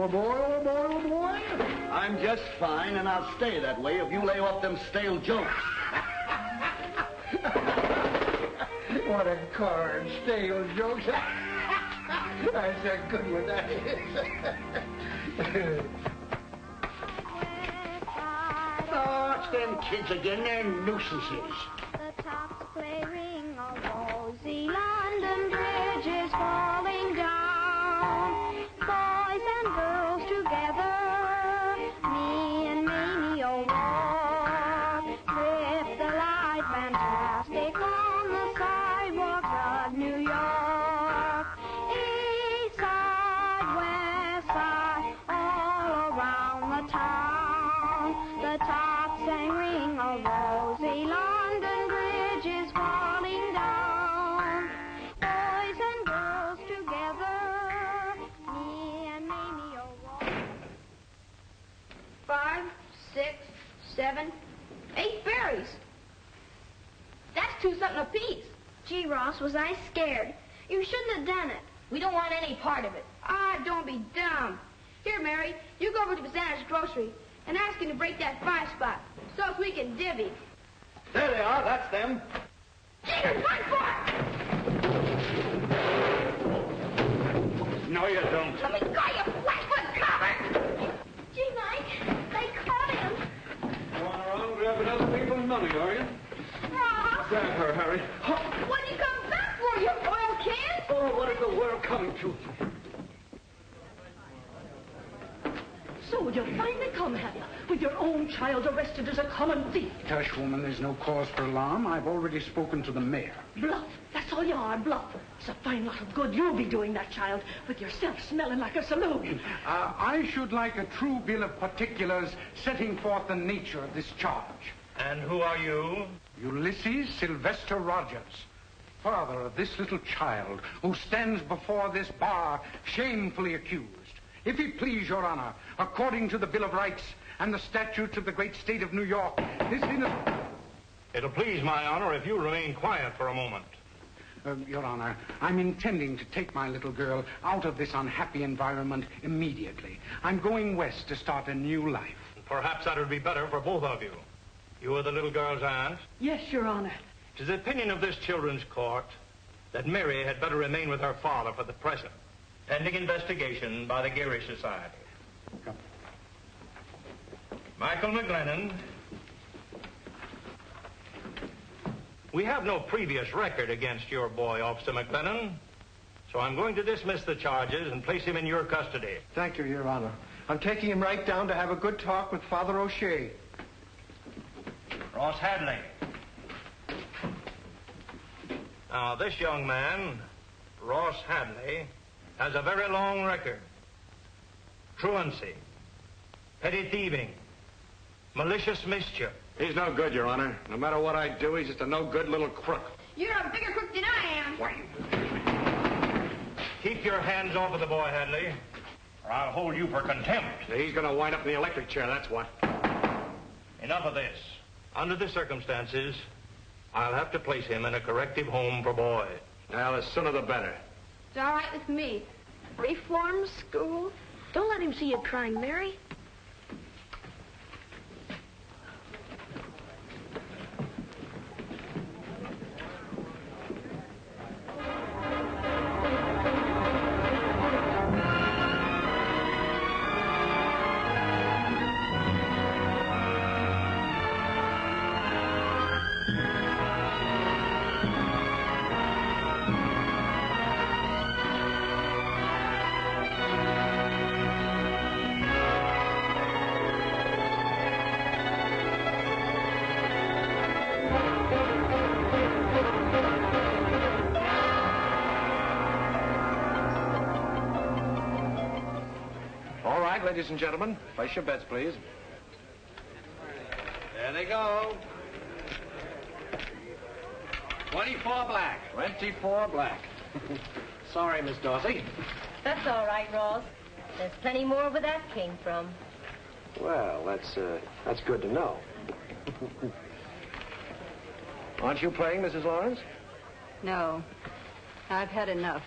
Oh, boy, oh, boy, oh, boy. I'm just fine, and I'll stay that way if you lay off them stale jokes. What a card, stale jokes. That's a good one, that is. Oh, it's them kids again. They're nuisances. The tops flaring, a rosy London bridge is falling down. Boys and girls together, me and Mamie walk. With the light fantastic on the sidewalks of New York. East side, west side, all around the town. The tops sang ring, a rosy London bridge is falling down. Boys and girls together, me and Mamie walk. 5, 6, 7, 8 berries. That's 2 something apiece. Gee, Ross, was I scared? You shouldn't have done it. We don't want any part of it. Ah, don't be dumb. Here, Mary, you go over to Bazander's grocery and ask him to break that 5 spot so as we can divvy. There they are. That's them. Jesus, run for it! No, you don't. Let me go, you flatfoot cover! Gee, Mike, they caught him. Going around grabbing other people's money, are you? Ross, Grab her, Harry. what'd you come back for, you oil can? Oh, what is the world coming to? So you finally come, have you? With your own child arrested as a common thief. Hush, woman, there's no cause for alarm. I've already spoken to the mayor. Bluff. That's all you are, bluff. It's a fine lot of good you'll be doing that child, with yourself smelling like a saloon. I should like a true bill of particulars setting forth the nature of this charge. And who are you? Ulysses Sylvester Rogers, father of this little child who stands before this bar shamefully accused. If it please your honor, according to the Bill of Rights and the statutes of the great state of New York, this innocent... It'll please my honor if you remain quiet for a moment. Your honor, I'm intending to take my little girl out of this unhappy environment immediately. I'm going west to start a new life. Perhaps that would be better for both of you. You are the little girl's aunt. Yes, Your Honor. It is the opinion of this children's court that Mary had better remain with her father for the present, pending investigation by the Geary Society. Come. Michael McGlennon. We have no previous record against your boy, Officer McGlennon, so I'm going to dismiss the charges and place him in your custody. Thank you, Your Honor. I'm taking him right down to have a good talk with Father O'Shea. Ross Hadley. Now, this young man, Ross Hadley, has a very long record. Truancy, petty thieving, malicious mischief. He's no good, Your Honor. No matter what I do, he's just a no-good little crook. You're a bigger crook than I am. Keep your hands off of the boy, Hadley, or I'll hold you for contempt. He's going to wind up in the electric chair, that's what. Enough of this. Under the circumstances, I'll have to place him in a corrective home for boys. Well, the sooner the better. It's all right with me. Reform school? Don't let him see you crying, Mary. Ladies and gentlemen, place your bets, please. There they go. 24 black. 24 black. Sorry, Miss Dorsey. That's all right, Ross. There's plenty more where that came from. Well, that's good to know. Aren't you playing, Mrs. Lawrence? No. I've had enough.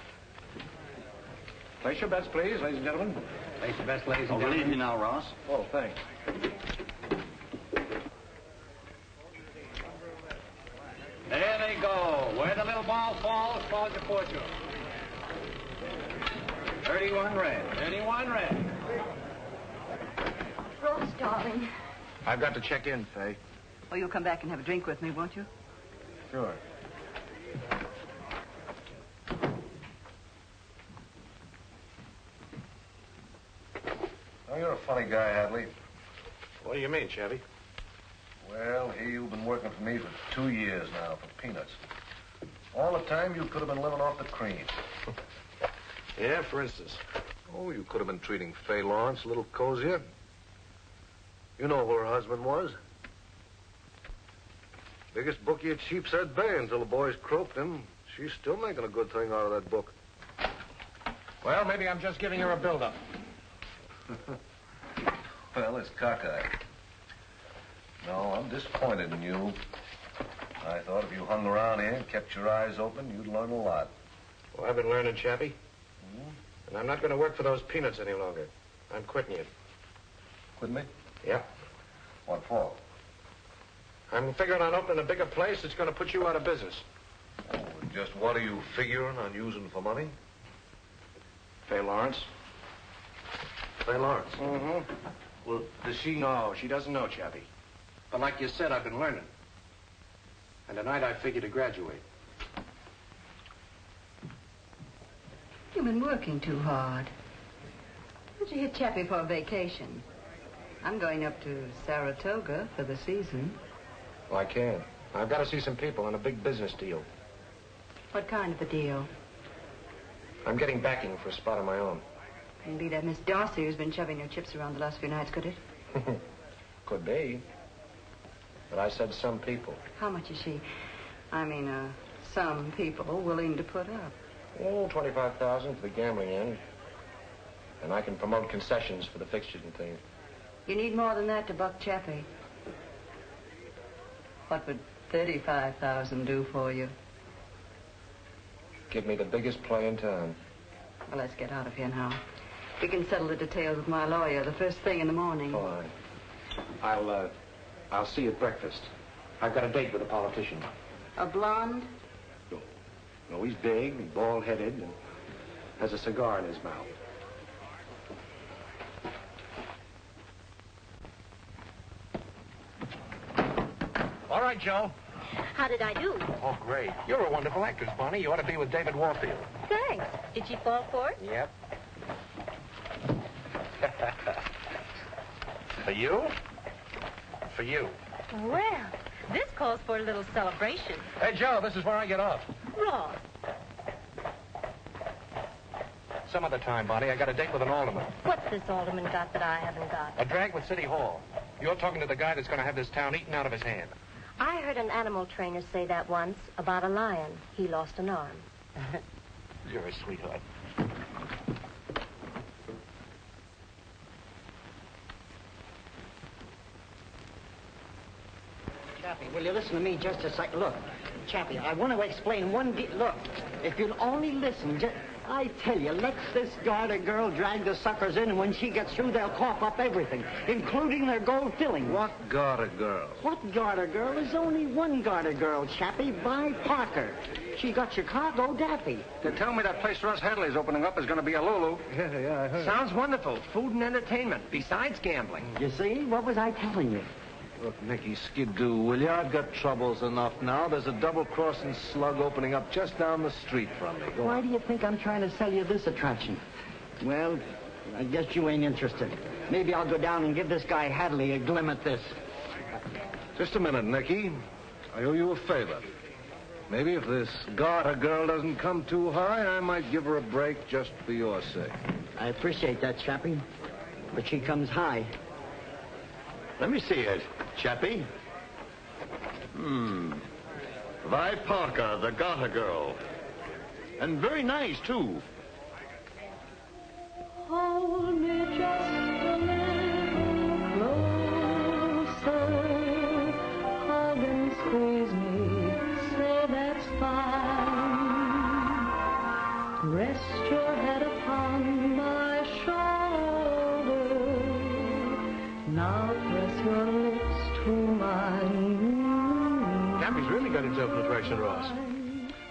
Place your bets, please, ladies and gentlemen. Place your best, ladies and I'll gentlemen. leave you now, Ross. Oh, thanks. There they go. Where the little ball falls your fortune. 31 red. 31 red. Ross, darling. I've got to check in, Faye. Oh, you'll come back and have a drink with me, won't you? Sure. Oh, you're a funny guy, Hadley. What do you mean, Chevy? Well, here you've been working for me for 2 years now for peanuts. All the time you could have been living off the cream. Yeah, for instance. Oh, you could have been treating Fay Lawrence a little cozier. You know who her husband was. Biggest bookie at Sheepshead Bay until the boys croaked him. She's still making a good thing out of that book. Well, maybe I'm just giving her a build-up. Well, it's cockeyed. No, I'm disappointed in you. I thought if you hung around here and kept your eyes open, you'd learn a lot. Well, I've been learning, Chappie. And I'm not going to work for those peanuts any longer. I'm quitting you. Quitting me? Yeah. What for? I'm figuring on opening a bigger place that's going to put you out of business. Oh, just what are you figuring on using for money? Fay Lawrence. Fay Lawrence? Mm-hmm. Well, does she know? She doesn't know, Chappie. But like you said, I've been learning. And tonight I figure to graduate. You've been working too hard. Why don't you hit Chappie for a vacation? I'm going up to Saratoga for the season. Well, I can't. I've got to see some people on a big business deal. What kind of a deal? I'm getting backing for a spot of my own. Couldn't be that Miss Darcy who's been shoving her chips around the last few nights, could it? Could be. But I said some people. How much is she? I mean, some people willing to put up. Oh, $25,000 for the gambling end. And I can promote concessions for the fixtures and things. You need more than that to buck Chappie. What would $35,000 do for you? Give me the biggest play in town. Well, let's get out of here now. We can settle the details with my lawyer the first thing in the morning. Fine. I'll see you at breakfast. I've got a date with a politician. A blonde? No, he's big and bald-headed and has a cigar in his mouth. All right, Joe. How did I do? Oh, great. You're a wonderful actress, Bonnie. You ought to be with David Warfield. Thanks. Did she fall for it? Yep. For you? For you. Well, this calls for a little celebration. Hey, Joe, this is where I get off. Ross. Some other time, Bonnie. I got a date with an alderman. What's this alderman got that I haven't got? A drag with City Hall. You're talking to the guy that's going to have this town eaten out of his hand. I heard an animal trainer say that once about a lion. He lost an arm. You're a sweetheart. Chappie, will you listen to me just a second? Look, Chappie, I want to explain look, if you'll only listen, I tell you, let this garter girl drag the suckers in, and when she gets through, they'll cough up everything, including their gold filling. What garter girl? What garter girl? There's only one garter girl, Chappie, Vi Parker. She got Chicago daffy. They tell me that place Russ Hadley's opening up is going to be a Lulu. Yeah, I heard. Sounds wonderful. Food and entertainment, besides gambling. You see? What was I telling you? Look, Nicky Skidoo, will you? I've got troubles enough now. There's a double-crossing slug opening up just down the street from me. Go Why on. do you think I'm trying to sell you this attraction? Well, I guess you ain't interested. Maybe I'll go down and give this guy Hadley a glim at this. Just a minute, Nicky. I owe you a favor. Maybe if this garter girl doesn't come too high, I might give her a break just for your sake. I appreciate that, Chappie. But she comes high. Let me see it, Chappie. Vi Parker, the garter girl. And very nice, too. Hold me just a little closer. Hug and squeeze me. Say that's fine. Rest your head upon my shoulder. Cappy's really got himself an attraction, Ross.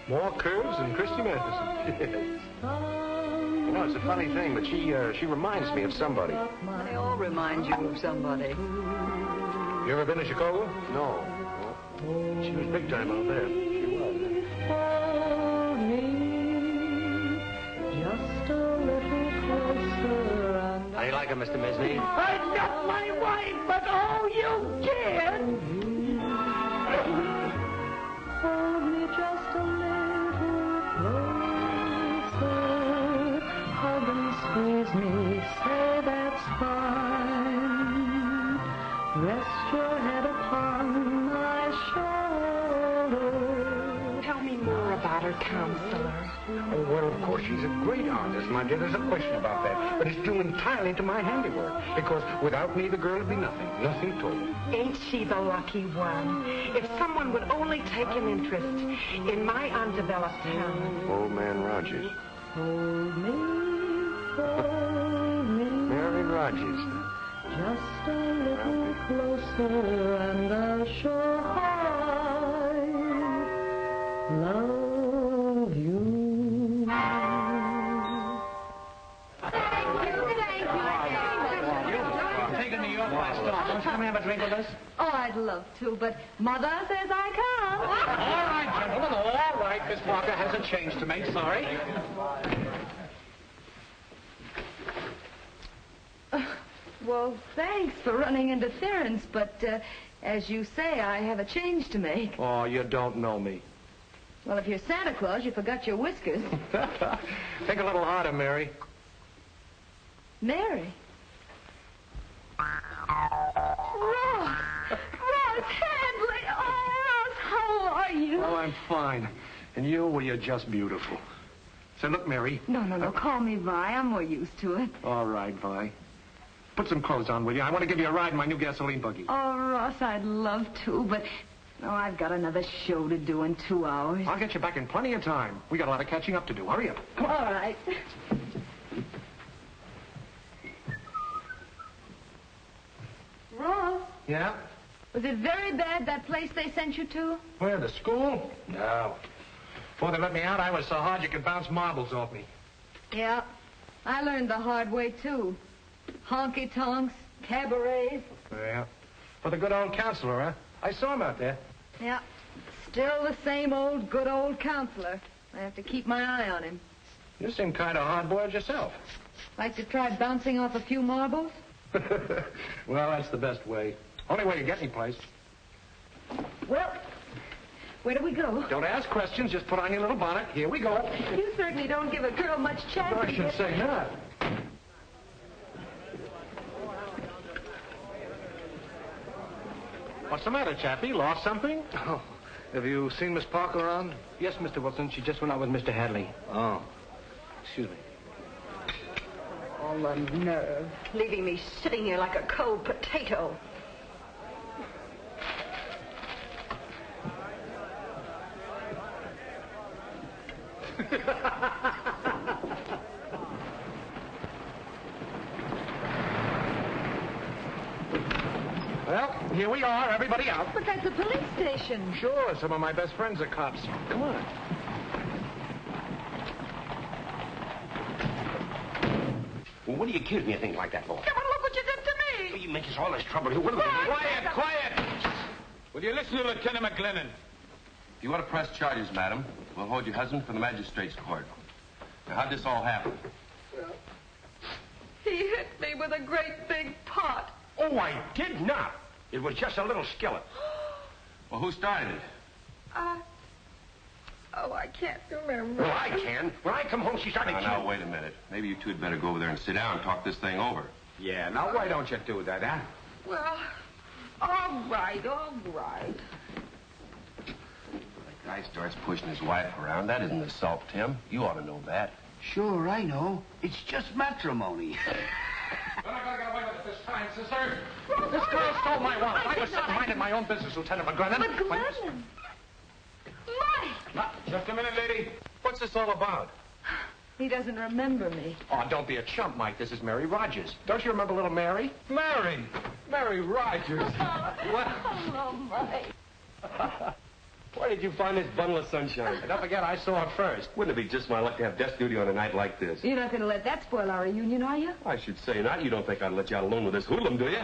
More curves than Christy Matheson. You know, it's a funny thing, but she reminds me of somebody. They all remind you of somebody. You ever been to Chicago? No. She was big time out there. She was. How do you like her, Mr. Mesney? I'm not my wife, but oh, you kid! Hold me just a little closer. Hug and squeeze me, say that's fine. Rest your head upon my shoulder. Tell me more about her, counselor. Oh, well, of course, she's a great artist, my dear. There's a question about that. But it's due entirely to my handiwork. Because without me, the girl would be nothing. Nothing at all. Ain't she the lucky one? If someone would only take an interest in my undeveloped talent. Old man Rogers. Hold me. Mary Rogers. Just a little closer, and I'll show I love you. Taking me off my stall. Don't you come and have a drink with us? Oh, I'd love to, but Mother says I can't. All right, gentlemen, all right. Miss Parker has a change to make. Sorry. Well, thanks for running interference, but as you say, I have a change to make. Oh, you don't know me. Well, if you're Santa Claus, you forgot your whiskers. Think a little harder, Mary. Mary. Ross! Ross Hadley! Oh, Ross, how are you? Oh, I'm fine. And you, well, you're just beautiful. Say, look, Mary. No. Call me Vi. I'm more used to it. All right, Vi. Put some clothes on, will you? I want to give you a ride in my new gasoline buggy. Oh, Ross, I'd love to, but... Oh, I've got another show to do in 2 hours. I'll get you back in plenty of time. We got a lot of catching up to do. Hurry up. Come on. All right. Ross, Yeah? was it very bad, that place they sent you to? Where, the school? No. Before they let me out, I was so hard you could bounce marbles off me. Yeah. I learned the hard way, too. Honky-tonks, cabarets. Yeah. For the good old counselor, huh? I saw him out there. Yeah. Still the same old, good old counselor. I have to keep my eye on him. You seem kind of hard-boiled yourself. Like to try bouncing off a few marbles? Well, that's the best way. Only way to get any place. Well, where do we go? Don't ask questions. Just put on your little bonnet. Here we go. You certainly don't give a girl much chance I to should get... say not. What's the matter, Chappie? Lost something? Oh, have you seen Miss Parker around? Yes, Mr. Wilson. She just went out with Mr. Hadley. Oh, excuse me. All the nerve. Leaving me sitting here like a cold potato. Well, here we are. Everybody out. But that's a police station. Sure, some of my best friends are cops. Come on. Well, what do you accuse me of things like that for? Yeah, but look what you did to me. You make us all this trouble here. What are we... Quiet! Will you listen to Lieutenant McGlennon? If you want to press charges, madam, we'll hold your husband for the magistrate's court. Now, how'd this all happen? He hit me with a great big pot. Oh, I did not. It was just a little skillet. Well, who started it? Oh, I can't remember. Well, I can. When I come home, she started Now, wait a minute. Maybe you two had better go over there and sit down and talk this thing over. Yeah, now why don't you do that, huh? Well, all right. The guy starts pushing his wife around. That isn't assault, Tim. You ought to know that. Sure, I know. It's just matrimony. You're not going to get away with it this time, sister. This girl stole my wallet. I was minding my own business, Lieutenant McGlennon. McGlennon! Mike! Just a minute, lady. What's this all about? He doesn't remember me. Oh, don't be a chump, Mike. This is Mary Rogers. Don't you remember little Mary? Mary! Mary Rogers! What? Hello, Mike. Where did you find this bundle of sunshine? And don't forget, I saw her first. Wouldn't it be just my luck to have desk duty on a night like this? You're not going to let that spoil our reunion, are you? I should say not. You don't think I'd let you out alone with this hoodlum, do you?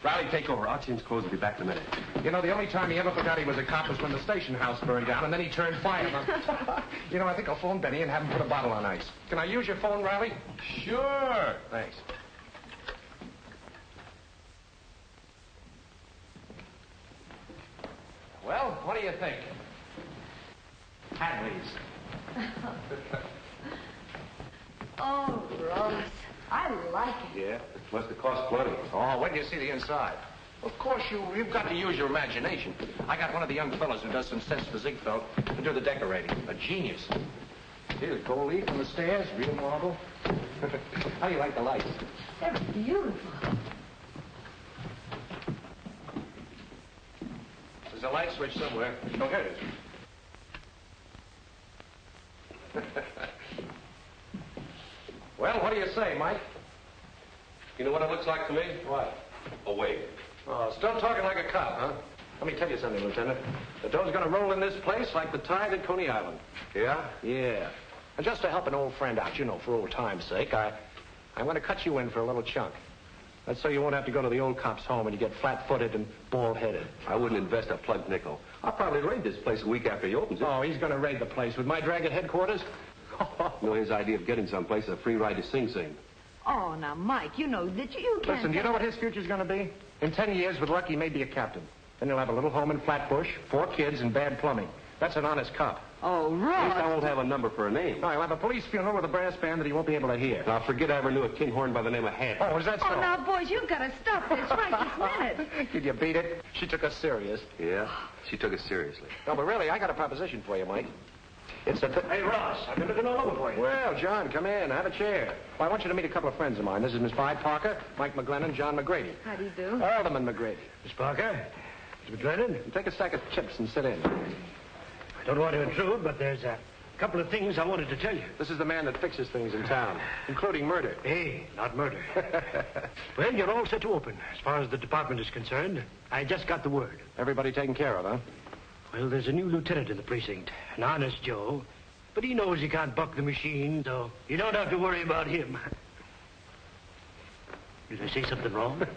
Riley, take over. I'll change clothes and be back in a minute. You know, the only time he ever forgot he was a cop was when the station house burned down, and then he turned fireman. You know, I think I'll phone Benny and have him put a bottle on ice. Can I use your phone, Riley? Sure. Thanks. Well, what do you think? Hadley's. Oh, Ross, I like it. Yeah, it must have cost plenty. Oh, wait till you see the inside. Of course, you've got to use your imagination. I got one of the young fellows who does some sets for Ziegfeld to do the decorating. A genius. See the gold leaf on the stairs, real marble. How do you like the lights? They're beautiful. There's a light switch somewhere. Oh, here it is. Well, what do you say, Mike? You know what it looks like to me? What? A wave. Oh, still talking like a cop, huh? Let me tell you something, Lieutenant. The dough's gonna roll in this place like the tide at Coney Island. Yeah? Yeah. And just to help an old friend out, you know, for old time's sake, I'm gonna cut you in for a little chunk. That's so you won't have to go to the old cop's home and you get flat-footed and bald-headed. I wouldn't invest a plugged nickel. I'll probably raid this place a week after he opens it. Oh, he's gonna raid the place with my drag at headquarters? You know, his idea of getting someplace is a free ride to Sing Sing. Oh, now, Mike, you know that you can't... Listen, do you know what his future's gonna be? In 10 years, with luck, he may be a captain. Then he'll have a little home in Flatbush, 4 kids, and bad plumbing. That's an honest cop. Oh, At least Ross. I won't have a number for a name. No, he'll have a police funeral with a brass band that he won't be able to hear. Now, forget I ever knew a kinghorn by the name of Hat. Oh, is that so? Oh, now, boys, you've got to stop this right this minute. Did you beat it? She took us serious. Yeah, she took it seriously. No, but really, I got a proposition for you, Mike. It's a... Hey, Ross, I've been looking all over for you. Well, John, come in. Have a chair. Well, I want you to meet a couple of friends of mine. This is Miss Vi Parker, Mike McGlennon, John McGrady. How do you do? Alderman McGrady. Miss Parker, Mr. McGlennon. Take a stack of chips and sit in. I don't want to intrude, but there's a couple of things I wanted to tell you. This is the man that fixes things in town, including murder. Hey, not murder. Well, you're all set to open. As far as the department is concerned, I just got the word. Everybody taken care of, huh? Well, there's a new lieutenant in the precinct, an honest Joe. But he knows he can't buck the machine, so you don't have to worry about him. Did I say something wrong?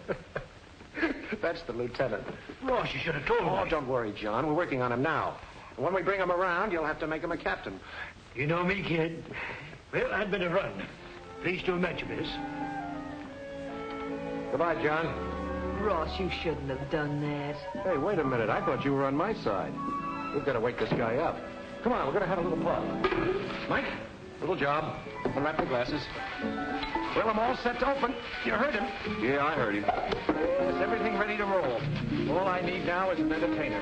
That's the lieutenant. Ross, you should have told me. Oh, don't worry, John. We're working on him now. And when we bring him around, you'll have to make him a captain. You know me, kid. Well, I'd better run. Pleased to have met you, miss. Goodbye, John. Ross, you shouldn't have done that. Hey, wait a minute. I thought you were on my side. We've got to wake this guy up. Come on, we're going to have a little plug. Mike, little job. Unwrap the glasses. Well, I'm all set to open. You heard him. Yeah, I heard him. Is everything ready to roll? All I need now is an entertainer.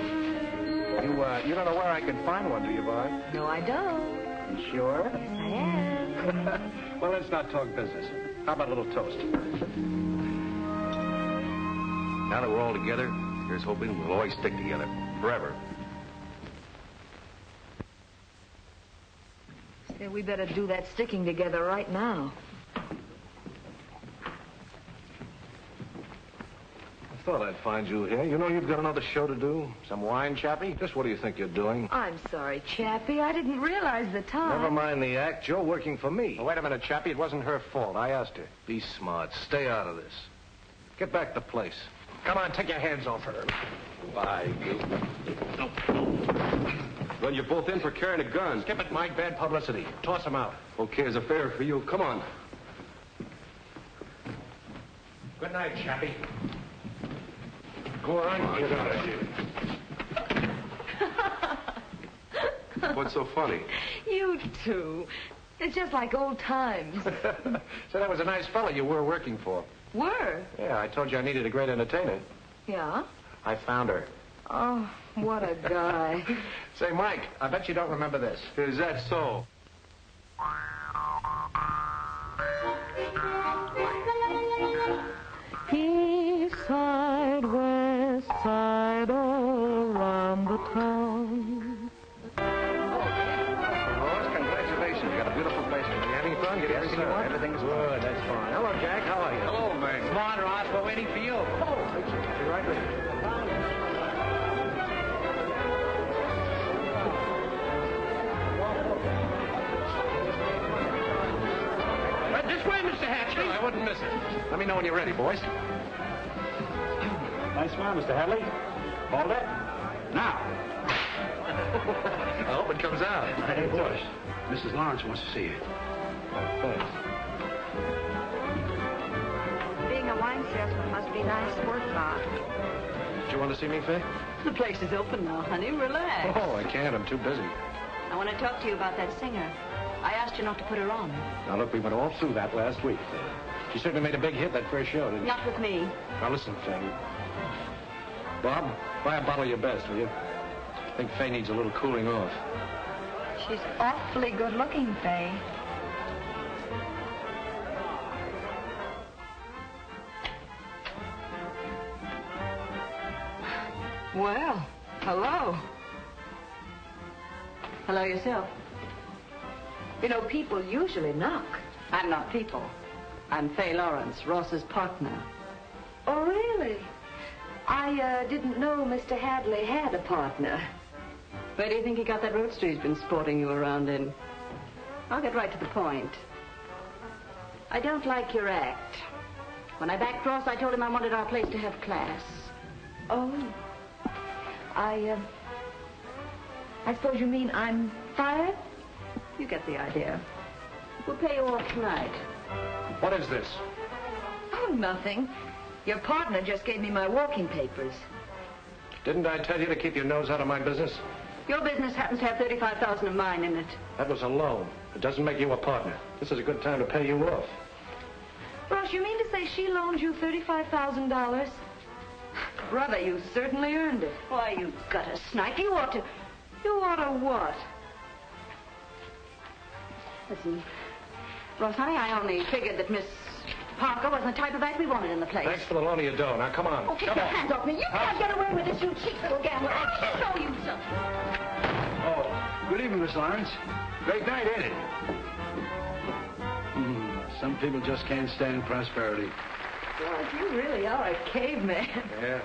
You don't know where I can find one, do you, Vi? No, I don't. You sure? Yes, I am. Well, let's not talk business. How about a little toast? Now that we're all together, here's hoping we'll always stick together. Forever. Say, we better do that sticking together right now. I thought I'd find you here. You know you've got another show to do? Some wine, Chappie? Just what do you think you're doing? I'm sorry, Chappie. I didn't realize the time. Never mind the act. Joe working for me. Well, wait a minute, Chappie. It wasn't her fault. I asked her. Be smart. Stay out of this. Get back to place. Come on, take your hands off her. Bye, you. Run you both in for carrying a gun. Skip it, Mike. Bad publicity. Toss him out. Okay, as a favor for you. Come on. Good night, Chappie. Go on, get out of here. What's so funny? You two. It's just like old times. So that was a nice fellow you were working for. Were? Yeah, I told you I needed a great entertainer. Yeah? I found her. Oh, what a guy. Say, Mike, I bet you don't remember this. Is that so? East side, west side, all around the town. Rose, congratulations. Congratulations. You got a beautiful place. Are you having fun? Get everything you want? Everything's good. That's fine. Hello, Jack. How are you? Hello, Meg. Come on, Ross. We're waiting for you. Oh, be right with you. This way, Mr. Hatchley. I wouldn't miss it. Let me know when you're ready, boys. Nice smile, Mr. Hadley. Hold it. Now. I hope it comes out. Hey, boys. Mrs. Lawrence wants to see you. Thanks. Being a wine salesman must be nice work, Bob. Did you want to see me, Faye? The place is open now, honey. Relax. Oh, I can't. I'm too busy. I want to talk to you about that singer. I asked you not to put her on. Now, look, we went all through that last week, Faye. She certainly made a big hit that first show, didn't she? Not with me. Now, listen, Faye. Bob, buy a bottle of your best, will you? I think Faye needs a little cooling off. She's awfully good looking, Faye. Well, hello. Hello yourself. You know, people usually knock. I'm not people. I'm Faye Lawrence, Ross's partner. Oh, really? I didn't know Mr. Hadley had a partner. Where do you think he got that roadster he's been sporting you around in? I'll get right to the point. I don't like your act. When I backed Ross, I told him I wanted our place to have class. Oh. I suppose you mean I'm fired? You get the idea. We'll pay you off tonight. What is this? Oh, nothing. Your partner just gave me my walking papers. Didn't I tell you to keep your nose out of my business? Your business happens to have $35,000 of mine in it. That was a loan. It doesn't make you a partner. This is a good time to pay you off. Ross, you mean to say she loaned you $35,000? Brother, you certainly earned it. Why, you gutter snipe. You ought to what? Listen, Ross, honey, I only figured that Miss Parker wasn't the type of act we wanted in the place. Thanks for the loan of your dough. Now, come on. Oh, take come your on. hands off me. You can't get away with this, you cheap little gambler. I'll show you something. Oh, good evening, Miss Lawrence. Great night, ain't it? Some people just can't stand prosperity. God, you really are a caveman. Yeah.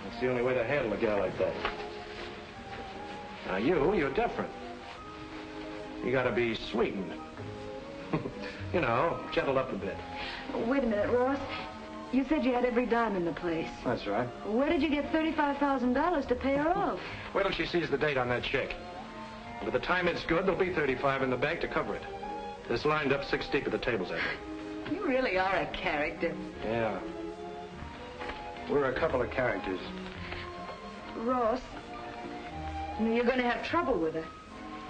That's the only way to handle a gal like that. Now, you're different. You gotta be sweetened. You know, gentled up a bit. Wait a minute, Ross. You said you had every dime in the place. That's right. Where did you get $35,000 to pay her off? Wait till she sees the date on that check. By the time it's good, there'll be 35 in the bank to cover it. This lined up 6 deep at the tables, I think. You really are a character. Yeah. We're a couple of characters. Ross, you're going to have trouble with her.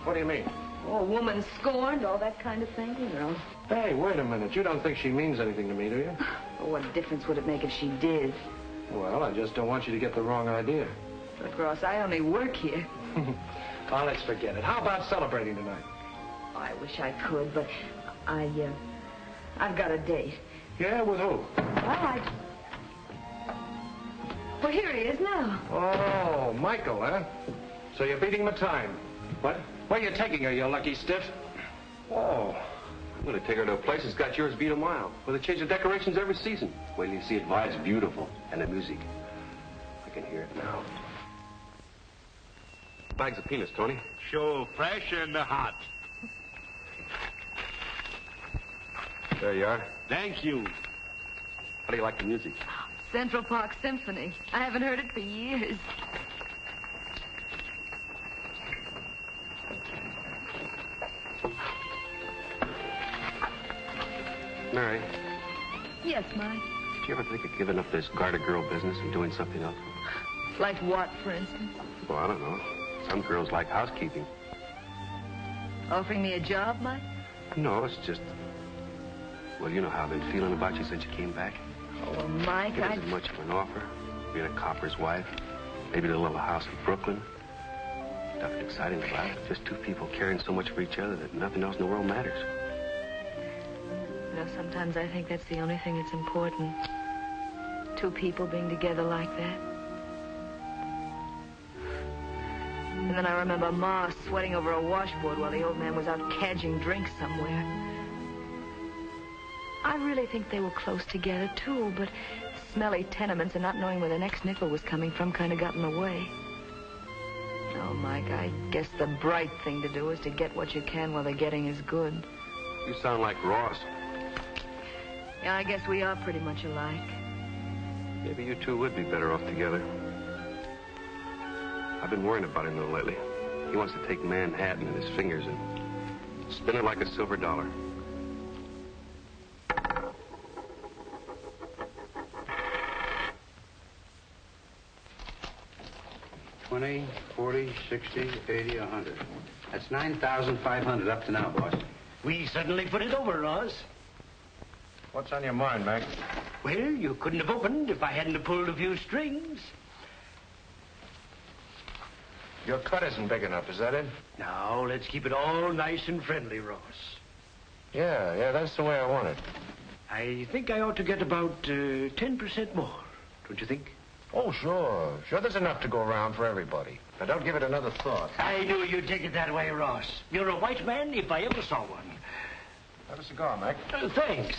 What do you mean? Oh, a woman scorned, all that kind of thing, you know. Hey, wait a minute. You don't think she means anything to me, do you? Well, what difference would it make if she did? Well, I just don't want you to get the wrong idea. Look, Ross, I only work here. Oh, let's forget it. How about celebrating tonight? Oh, I wish I could, but I've got a date. Yeah, with who? Well, here he is now. Oh, Michael, huh? So you're beating the time. What? Where are you taking her, you lucky stiff? Oh, I'm going to take her to a place that's got yours beat a mile, where they change the decorations every season. Wait till you see it. Why, it's beautiful. And the music. I can hear it now. Bags of peanuts, Tony. Sure, fresh and hot. There you are. Thank you. How do you like the music? Central Park Symphony. I haven't heard it for years. Mary, Yes, Mike. did you ever think of giving up this garter girl business and doing something else? Like what, for instance? Well, I don't know. Some girls like housekeeping. Offering me a job, Mike? No, it's just... Well, you know how I've been feeling about you since you came back. Oh, Mike, It isn't much of an offer. Being a copper's wife. Maybe the little house in Brooklyn. Nothing exciting about it. Just two people caring so much for each other that nothing else in the world matters. You know, sometimes I think that's the only thing that's important. Two people being together like that. And And then I remember Ma sweating over a washboard while the old man was out cadging drinks somewhere. I really think they were close together, too, but smelly tenements and not knowing where the next nickel was coming from kind of got in the way. Oh, Mike, I guess the bright thing to do is to get what you can while the getting is good. You sound like Ross. Yeah, I guess we are pretty much alike. Maybe you two would be better off together. I've been worrying about him, though, lately. He wants to take Manhattan in his fingers and spin it like a silver dollar. 20, 40, 60, 80, 100. That's 9,500 up to now, boss. We suddenly put it over, Ross. What's on your mind, Mac? Well, you couldn't have opened if I hadn't have pulled a few strings. Your cut isn't big enough, is that it? Now, let's keep it all nice and friendly, Ross. Yeah, that's the way I want it. I think I ought to get about 10% more, don't you think? Oh, sure. Sure, there's enough to go around for everybody. Now, don't give it another thought. I knew you'd take it that way, Ross. You're a white man if I ever saw one. Have a cigar, Mac. Thanks.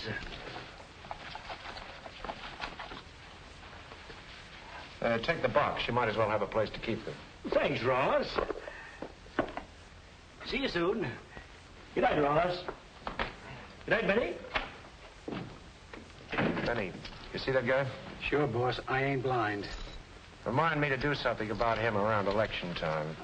Take the box. You might as well have a place to keep them. Thanks, Ross. See you soon. Good night, Ross. Good night, Benny. Benny, you see that guy? Sure, boss. I ain't blind. Remind me to do something about him around election time.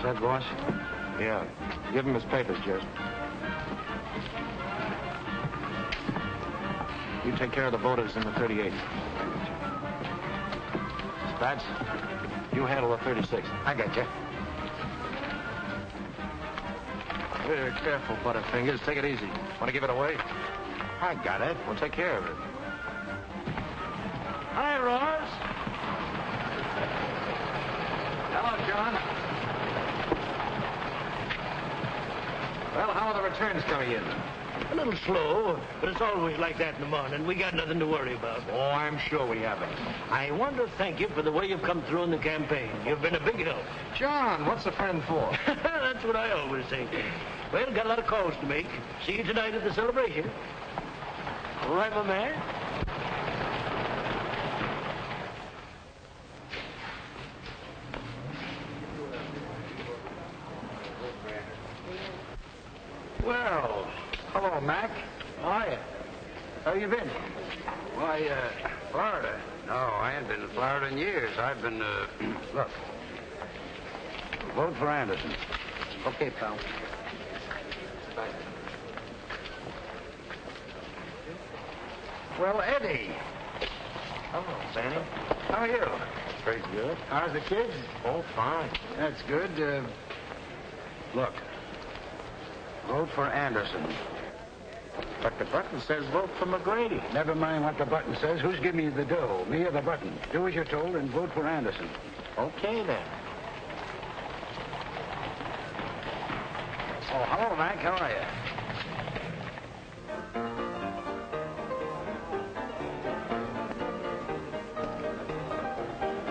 Set, boss? Yeah. Give him his papers, Jez. You take care of the voters in the 38. Spats, you handle the 36. I got you. Very careful, Butterfingers. Take it easy. Want to give it away? I got it. We'll take care of it. Hi, Ross. Hello, John. Well, how are the returns coming in? A little slow, but it's always like that in the morning. We got nothing to worry about. Oh, I'm sure we haven't. I want to thank you for the way you've come through in the campaign. You've been a big help. John, what's a friend for? That's what I always say. Well, got a lot of calls to make. See you tonight at the celebration. All right, my man? Well, hello, Mac. Hiya. How you been? Why, Florida. No, I ain't been to Florida in years. I've been, look. Vote for Anderson. Okay, pal. Well, Eddie. Hello, Benny. How are you? Pretty good. How's the kids? Oh, fine. That's good. Look. Vote for Anderson. But the button says vote for McGrady. Never mind what the button says. Who's giving you the dough? Me or the button? Do as you're told and vote for Anderson. Okay, then. Oh, hello, Mac. How are you?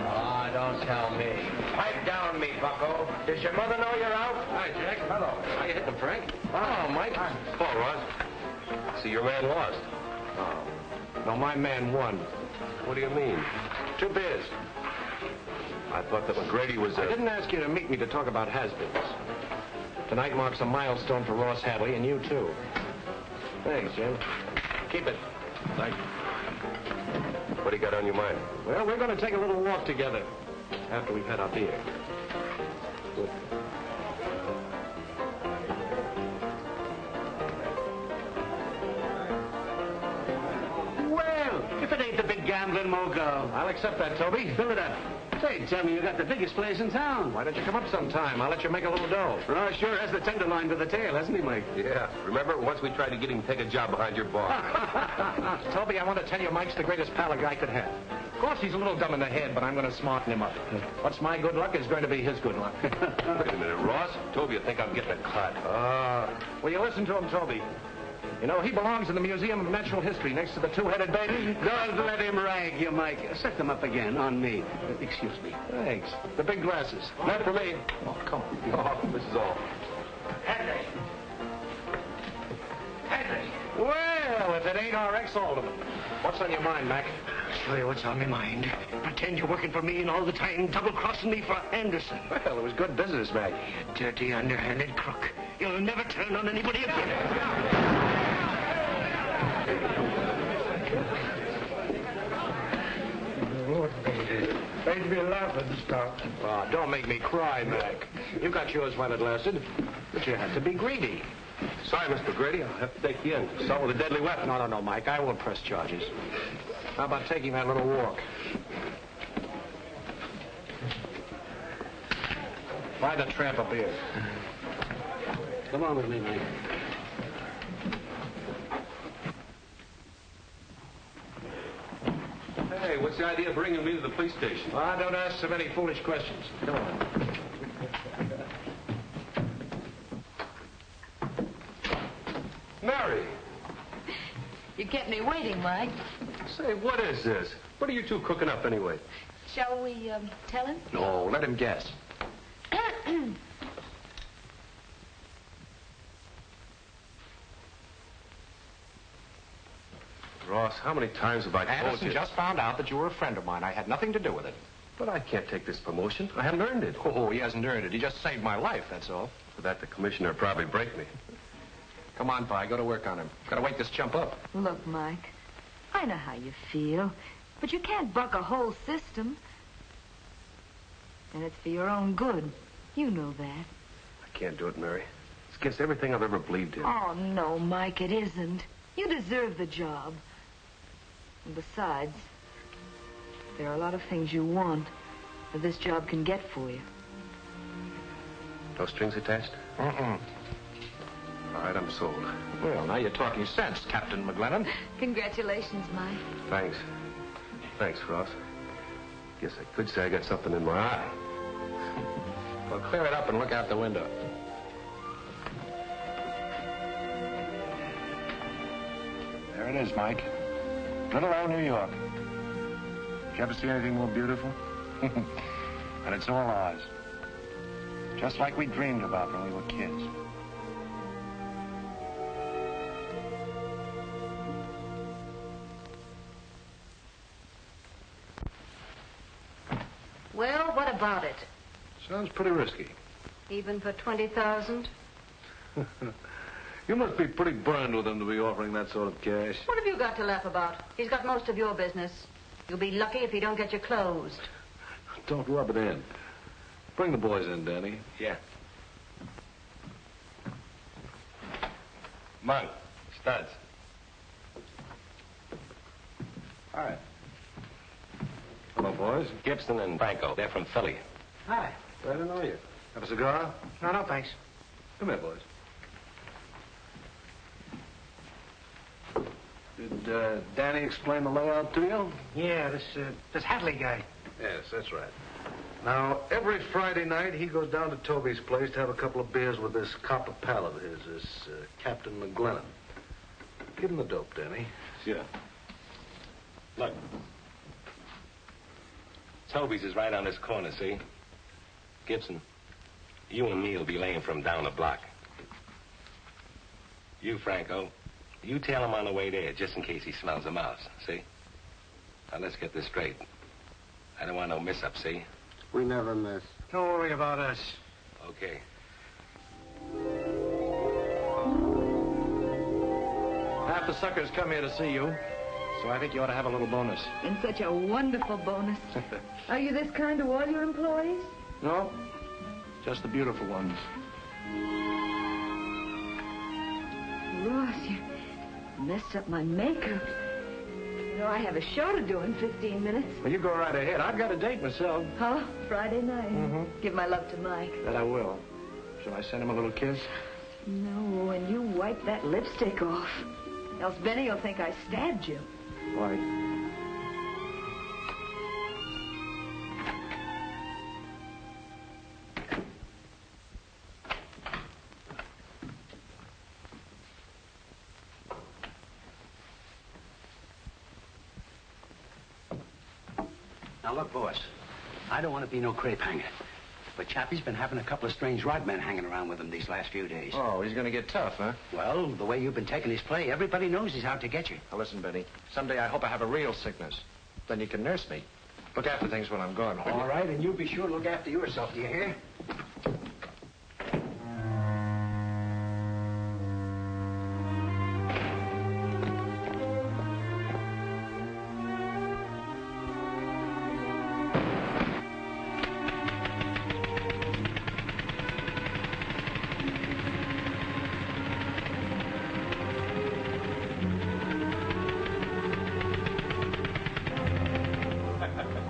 Ah, don't tell me. Pipe down me, bucko. Does your mother know you're out? Hi, Jack. Hello. How you hitting, Frank? Oh, Mike. Oh, Ross. See, your man lost. Oh. No, my man won. What do you mean? 2 beers. I thought that McGrady was I didn't ask you to meet me to talk about has-beens. Tonight marks a milestone for Ross Hadley, and you, too. Thanks, Jim. Keep it. Thank you. What do you you got on your mind? Well, we're going to take a little walk together after we've had our beer. Good. Well, if it ain't the big gambling mogul. I'll accept that, Toby. Fill it up. Say, tell me you got the biggest place in town. Why don't you come up sometime? I'll let you make a little dough. Ross sure has the tenderloin to the tail, hasn't he, Mike? Yeah. Remember, once we tried to get him to take a job behind your bar. Toby, I want to tell you Mike's the greatest pal a guy could have. Of course, he's a little dumb in the head, but I'm going to smarten him up. What's my good luck is going to be his good luck. Wait a minute, Ross. Toby, you think I'm getting a cut? Will you listen to him, Toby? You know, he belongs in the Museum of Natural History next to the two-headed baby. Don't let him rag you, Mike. Set them up again on me. Excuse me. Thanks. The big glasses. Not for me. Oh, come on. Oh, this is all. Henry. Henry. Well, if it ain't our ex-alderman. What's on your mind, Mac? I'll show you what's on my mind. Pretend you're working for me and all the time double-crossing me for Anderson. Well, it was good business, Mac. You dirty, underhanded crook. You'll never turn on anybody again. Made me laugh at the start. Oh, don't make me cry, Mac. You got yours while it lasted, but you had to be greedy. Sorry, Mr. Grady. I'll have to take you in. Assault with a deadly weapon. No, Mike. I won't press charges. How about taking that little walk? Buy the tramp a beer. Come on with me, Mike. Hey, what's the idea of bringing me to the police station? Don't ask so many foolish questions. Come on. Mary! You kept me waiting, Mike. Say, what is this? What are you two cooking up anyway? Shall we, tell him? No, let him guess. Ross, how many times have I told Anderson you? just found out that you were a friend of mine. I had nothing to do with it. But I can't take this promotion. I haven't earned it. Oh, he hasn't earned it. He just saved my life, that's all. For that, the commissioner would probably break me. Come on, Pi. Go to work on him. Gotta wake this chump up. Look, Mike, I know how you feel, but you can't buck a whole system. And it's for your own good. You know that. I can't do it, Mary. It's against everything I've ever believed in. Oh, no, Mike, it isn't. You deserve the job. And besides, there are a lot of things you want that this job can get for you. No strings attached? Mm-mm. All right, I'm sold. Well, now you're talking sense, Captain McGlennon. Congratulations, Mike. Thanks. Thanks, Ross. Guess I could say I got something in my eye. Well, clear it up and look out the window. There it is, Mike. Little old New York. Did you ever see anything more beautiful? And it's all ours. Just like we dreamed about when we were kids. Well, what about it? Sounds pretty risky. Even for 20,000? You must be pretty burned with him to be offering that sort of cash. What have you got to laugh about? He's got most of your business. You'll be lucky if you don't get you closed. Don't rub it in. Bring the boys in, Danny. Yeah. Monk, Studs. All right. Hello, boys. Gibson and Franco. They're from Philly. Hi. Glad to know you. Have a cigar? No, thanks. Come here, boys. Did Danny explain the layout to you? Yeah, this Hadley guy. Yes, that's right. Now, every Friday night, he goes down to Toby's place to have a couple of beers with this copper pal of his, this Captain McGlennon. Give him the dope, Danny. Sure. Look. Toby's is right on this corner, see? Gibson, you and me will be laying from down the block. You, Franco, you tail him on the way there just in case he smells a mouse, see? Now, let's get this straight. I don't want no mess-up, see? We never miss. Don't worry about us. Okay. Half the suckers come here to see you. So I think you ought to have a little bonus. And such a wonderful bonus. Are you this kind to all your employees? No, just the beautiful ones. Ross, you messed up my makeup. You know, I have a show to do in 15 minutes. Well, you go right ahead. I've got a date myself. Huh? Friday night. Mm-hmm. Give my love to Mike. That I will. Shall I send him a little kiss? No, and you wipe that lipstick off. Else Benny will think I stabbed you. Why? Now, look, boss, I don't want to be no crepe hanger, but Chappie's been having a couple of strange rod men hanging around with him these last few days. Oh, he's going to get tough, huh? Well, the way you've been taking his play, everybody knows he's out to get you. Now, listen, Benny. Someday I hope I have a real sickness. Then you can nurse me. Look after things when I'm gone, will you? All right, and you be sure to look after yourself, do you hear?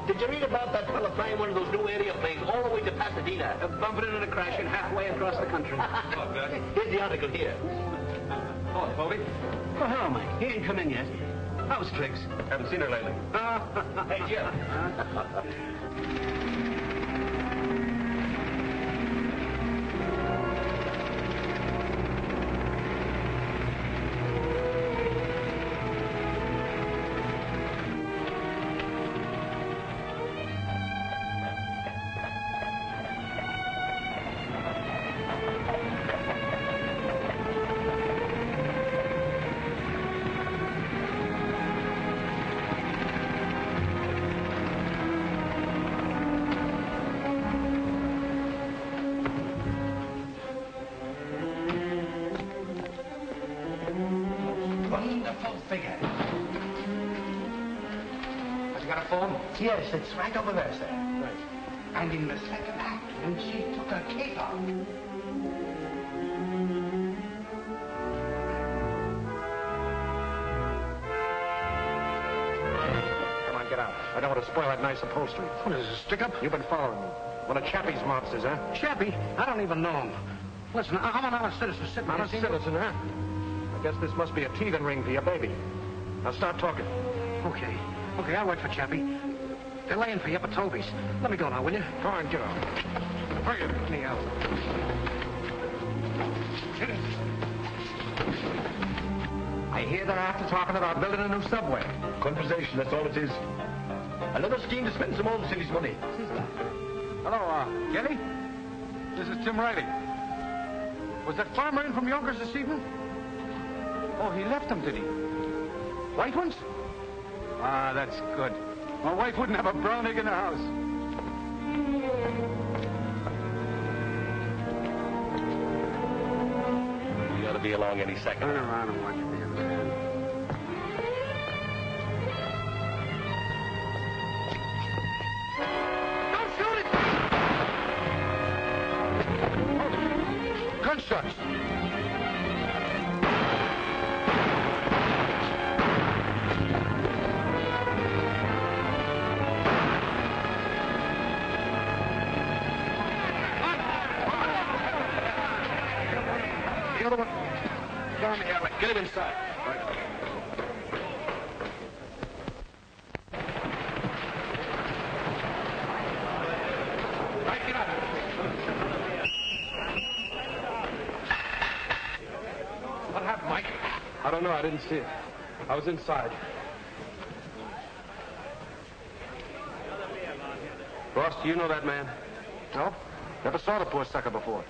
Did you read about that fella flying one of those new airplanes all the way to Pasadena? Bumping into and crashing halfway across the country. Here's the article here. Oh, Bobby. Oh, hello, Mike. He ain't come in yet. How's Trix? Haven't seen her lately. Hey, Jim. Wonderful figure. Have you got a phone? Yes, it's right over there, sir. Right. And in the second act, when she took her cape off. Come on, get out. I don't want to spoil that nice upholstery. What is this, a stick-up? You've been following me. One of Chappie's monsters, huh? Chappie? I don't even know him. Listen, I'm an honest citizen sitting Honest here. citizen, huh? I guess this must be a teething ring for your baby. Now start talking. Okay, I'll wait for Chappie. They're laying for you up at Toby's. Let me go now, will you? Go on, get out. Hurry up. Me out. I hear they're after talking about building a new subway. Conversation, that's all it is. Another scheme to spend some old city's money. Hello, Kelly? This is Tim Riley. Was that farmer in from Yonkers this evening? Oh, he left them, did he? White ones? Ah, that's good. My wife wouldn't have a brown egg in the house. You ought to be along any second. Turn around and watch me, man. Don't shoot it! Gunshots! The other one. Down the alley. Get him inside. Right, get out. What happened, Mike? I don't know. I didn't see it. I was inside. Ross, do you know that man? No? Never saw the poor sucker before.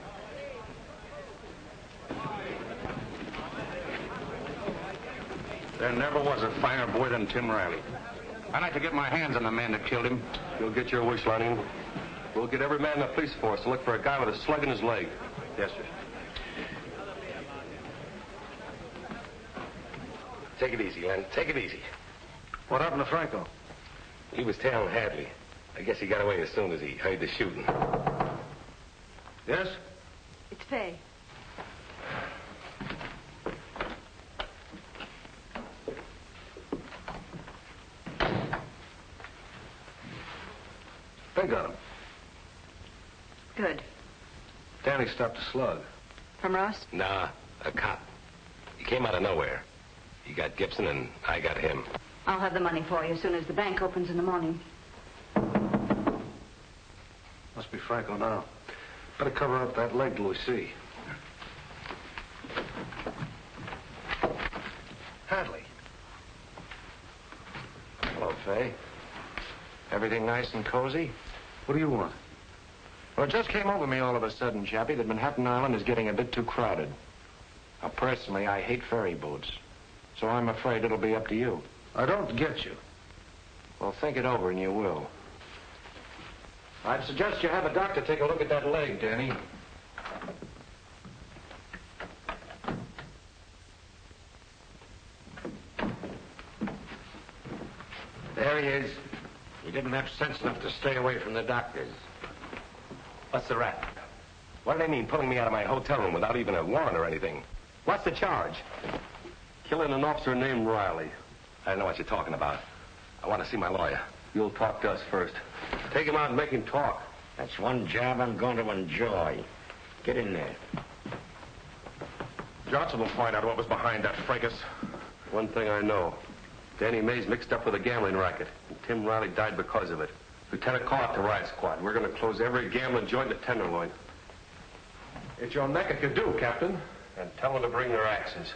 There never was a finer boy than Tim Riley. I'd like to get my hands on the man that killed him. You'll get your wish, Lanning. We'll get every man in the police force to look for a guy with a slug in his leg. Yes, sir. Take it easy, Len. Take it easy. What happened to Franco? He was tailing Hadley. I guess he got away as soon as he heard the shooting. Yes? It's Fay. They got him. Good. Danny stopped a slug. From Ross? Nah, a cop. He came out of nowhere. He got Gibson and I got him. I'll have the money for you as soon as the bank opens in the morning. Must be Franco now. Better cover up that leg till we see. Hadley. Hello, Fay. Everything nice and cozy? What do you want? Well, it just came over me all of a sudden, Chappie, that Manhattan Island is getting a bit too crowded. Now, personally, I hate ferry boats. So I'm afraid it'll be up to you. I don't get you. Well, think it over and you will. I'd suggest you have a doctor take a look at that leg, Danny. There he is. He didn't have sense enough to stay away from the doctors. What's the rap? What do they mean, pulling me out of my hotel room without even a warrant or anything? What's the charge? Killing an officer named Riley. I don't know what you're talking about. I want to see my lawyer. You'll talk to us first. Take him out and make him talk. That's one job I'm going to enjoy. Get in there. Johnson will find out what was behind that fracas. One thing I know. Danny Mays mixed up with a gambling racket, and Tim Riley died because of it. Lieutenant, call up the riot squad. We're going to close every gambling joint in the Tenderloin. It's your neck it could do, Captain. And tell them to bring their axes.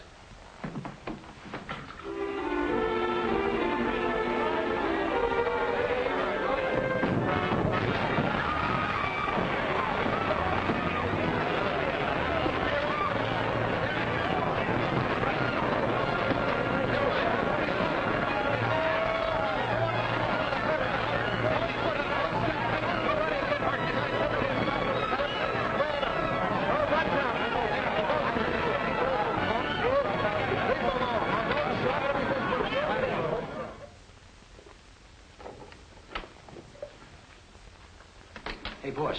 Hey, boss.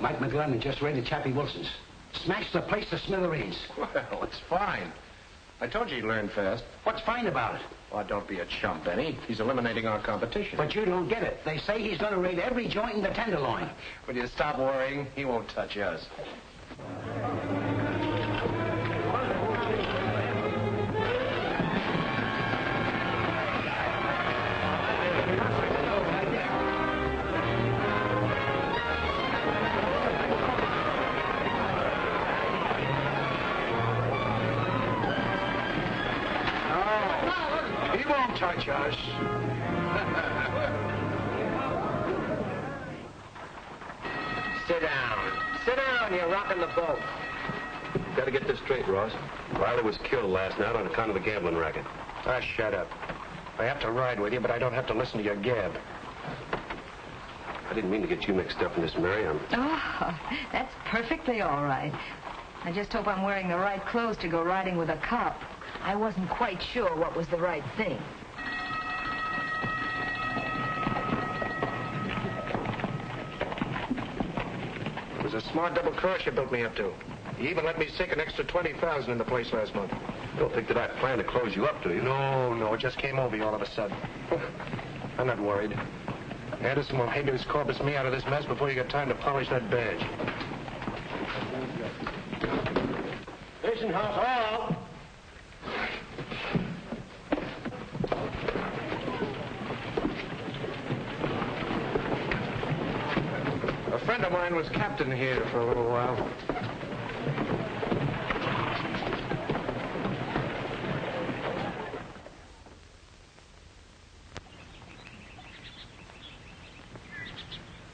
Mike McDonald just raided Chappie Wilson's. Smashed the place to smithereens. Well, it's fine. I told you he'd learn fast. What's fine about it? Oh, don't be a chump, Benny. He's eliminating our competition. But you don't get it. They say he's going to raid every joint in the Tenderloin. Will you stop worrying? He won't touch us. He won't touch us. Sit down. Sit down. You're rocking the boat. Got to get this straight, Ross. Riley was killed last night on account of the gambling racket. Ah, shut up. I have to ride with you, but I don't have to listen to your gab. I didn't mean to get you mixed up in this, Mary. Oh, that's perfectly all right. I just hope I'm wearing the right clothes to go riding with a cop. I wasn't quite sure what was the right thing. It was a smart double cross you built me up to. You even let me sink an extra $20,000 in the place last month. You don't think that I plan to close you up, do you? No, it just came over you all of a sudden. I'm not worried. Anderson will habeas corpus me out of this mess before you get time to polish that badge. Station house all. A friend of mine was captain here for a little while.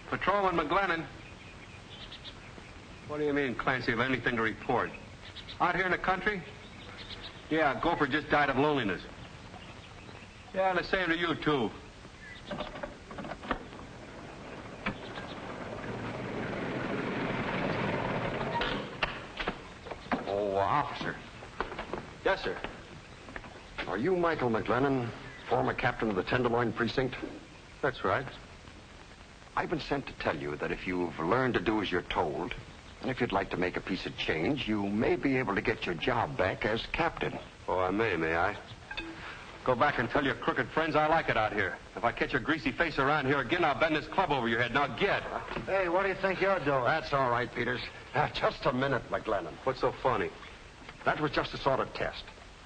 Patrolman McGlennon. What do you mean, Clancy, have anything to report? Out here in the country? Yeah, Gopher just died of loneliness. Yeah, the same to you, too. Oh, officer. Yes, sir. Are you Michael McGlennon? Former captain of the Tenderloin Precinct? That's right. I've been sent to tell you that if you've learned to do as you're told, and if you'd like to make a piece of change, you may be able to get your job back as captain. Oh, I may I? Go back and tell your crooked friends I like it out here. If I catch your greasy face around here again, I'll bend this club over your head. Now get. Hey, what do you think you're doing? That's all right, Peters. Just a minute, McLennan. What's so funny? That was just a sort of test.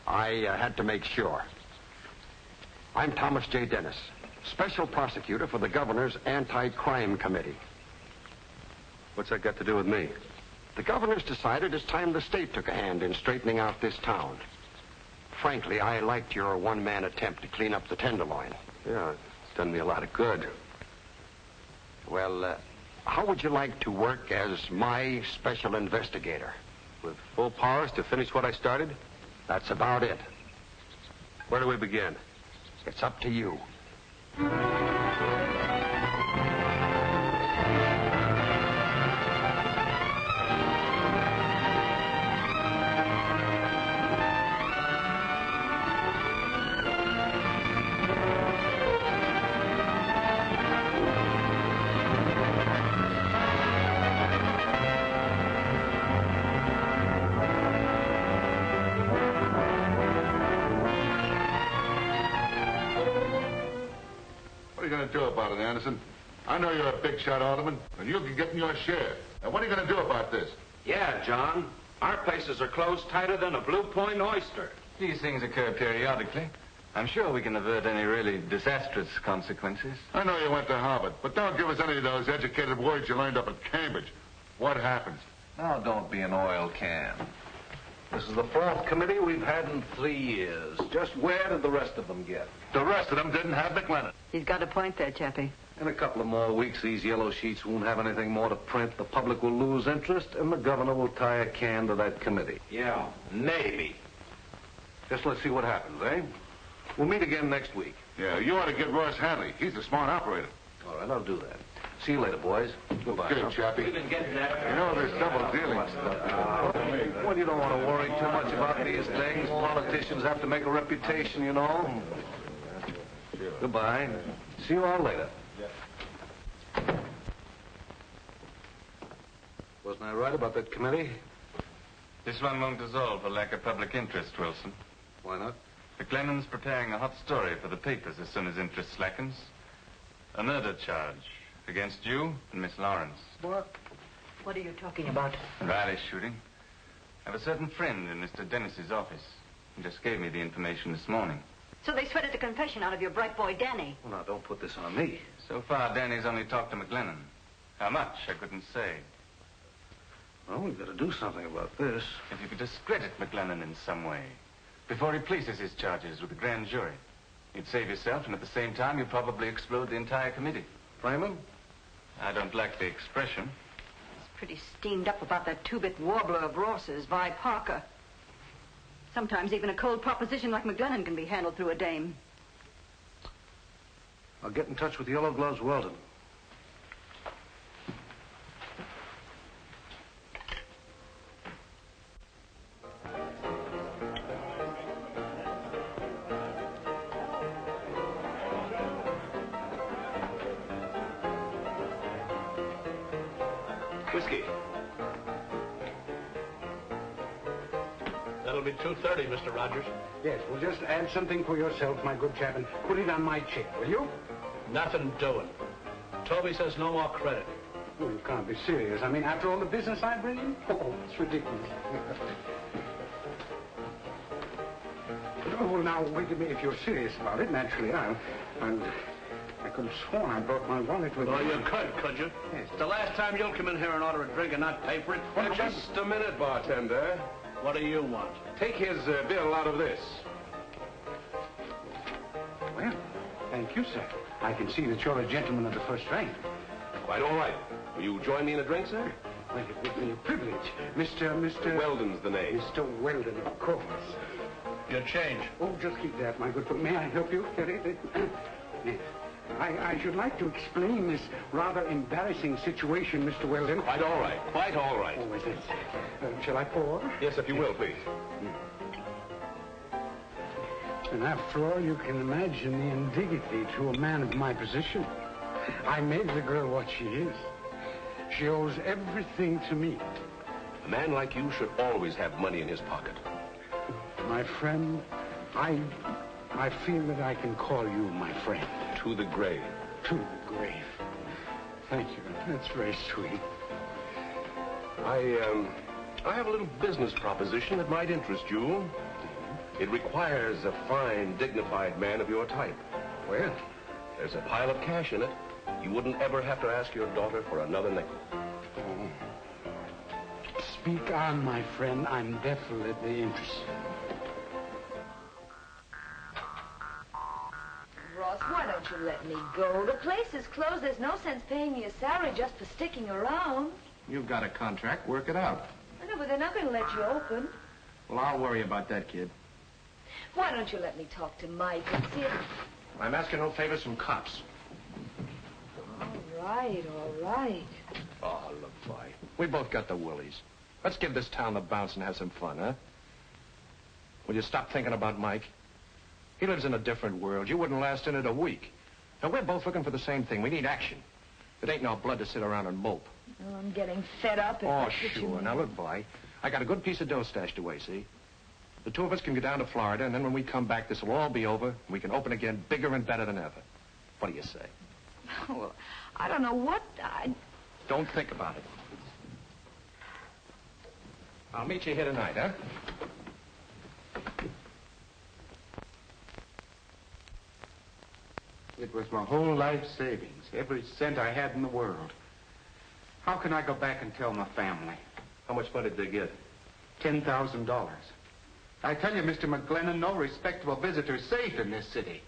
I had to make sure. I'm Thomas J. Dennis, Special Prosecutor for the Governor's Anti-Crime Committee. What's that got to do with me? The governor's decided it's time the state took a hand in straightening out this town. Frankly, I liked your one-man attempt to clean up the Tenderloin. Yeah, it's done me a lot of good. Well, how would you like to work as my special investigator? With full powers to finish what I started? That's about it. Where do we begin? It's up to you. What are you going to do about it, Anderson? I know you're a big shot alderman, and you can get in your share. Now, what are you going to do about this? Yeah, John. Our places are closed tighter than a Blue Point oyster. These things occur periodically. I'm sure we can avert any really disastrous consequences. I know you went to Harvard, but don't give us any of those educated words you learned up at Cambridge. What happens? Now, don't be an oil can. This is the fourth committee we've had in 3 years. Just where did the rest of them get? The rest of them didn't have McLennan. He's got a point there, Chappie. In a couple of more weeks, these yellow sheets won't have anything more to print. The public will lose interest, and the governor will tie a can to that committee. Yeah, maybe. Just let's see what happens, eh? We'll meet again next week. Yeah, you ought to get Royce Hanley. He's a smart operator. All right, I'll do that. See you later, boys. Goodbye. Good, Chappie. We've been getting that. You know, there's double dealing stuff. Well, you don't want to worry too much about these things. Politicians have to make a reputation, you know. Sure. Goodbye. See you all later. Wasn't I right about that committee? This one won't dissolve for lack of public interest, Wilson. Why not? McLennan's preparing a hot story for the papers as soon as interest slackens. A murder charge against you and Miss Lawrence. What? What are you talking about? Riley shooting. I have a certain friend in Mr. Dennis's office. He just gave me the information this morning. So they sweated the confession out of your bright boy, Danny. Well, now, don't put this on me. So far, Danny's only talked to McLennan. How much, I couldn't say. Well, we've got to do something about this. If you could discredit McLennan in some way, before he places his charges with the grand jury, you'd save yourself, and at the same time, you'd probably explode the entire committee. Frame him? I don't like the expression. He's pretty steamed up about that two-bit warbler of Ross's, Vi Parker. Sometimes even a cold proposition like McLennan can be handled through a dame. I'll get in touch with Yellow Gloves Weldon. Whiskey. That'll be $2.30, Mr. Rogers. Yes, well, just add something for yourself, my good chap, and put it on my check, will you? Nothing doing. Toby says no more credit. Oh, you can't be serious. I mean, after all the business I bring in? Oh, it's ridiculous. Oh, well, now, wait a minute. If you're serious about it, naturally, I could have sworn I brought my wallet with me. Oh, you could you? Yes. It's the last time you'll come in here and order a drink and not pay for it. Well, just a minute, bartender. What do you want? Take his bill out of this. Well, thank you, sir. I can see that you're a gentleman of the first rank. Quite all right. Will you join me in a drink, sir? Well, it would be a privilege. Mr. Weldon's the name. Mr. Weldon, of course. Your change. Oh, just keep that, my good friend. May I help you? Yes. I should like to explain this rather embarrassing situation, Mr. Weldon. Quite all right. Quite all right. Oh, is it? Shall I pour? Yes, if you will, please. And after all, you can imagine the indignity to a man of my position. I made the girl what she is. She owes everything to me. A man like you should always have money in his pocket. My friend, I feel that I can call you my friend. To the grave. To the grave. Thank you. That's very sweet. I have a little business proposition that might interest you. It requires a fine, dignified man of your type. Well? There's a pile of cash in it. You wouldn't ever have to ask your daughter for another nickel. Oh. Speak on, my friend. I'm definitely interested. Ross, why don't you let me go? The place is closed. There's no sense paying me a salary just for sticking around. You've got a contract. Work it out. I know, but they're not going to let you open. Well, I'll worry about that, kid. Why don't you let me talk to Mike and see if... I'm asking no favors from cops. All right, all right. Oh, look, Vi. We both got the willies. Let's give this town the bounce and have some fun, huh? Will you stop thinking about Mike? He lives in a different world. You wouldn't last in it a week. Now, we're both looking for the same thing. We need action. It ain't no blood to sit around and mope. Well, I'm getting fed up. Oh, sure. Now, look, Vi. I got a good piece of dough stashed away, see? The two of us can go down to Florida, and then when we come back, this will all be over, and we can open again bigger and better than ever. What do you say? Well, I don't know what Don't think about it. I'll meet you here tonight, huh? It was my whole life savings, every cent I had in the world. How can I go back and tell my family? How much money did they get? $10,000. I tell you, Mr. McGlennon, no respectable visitor is safe in this city.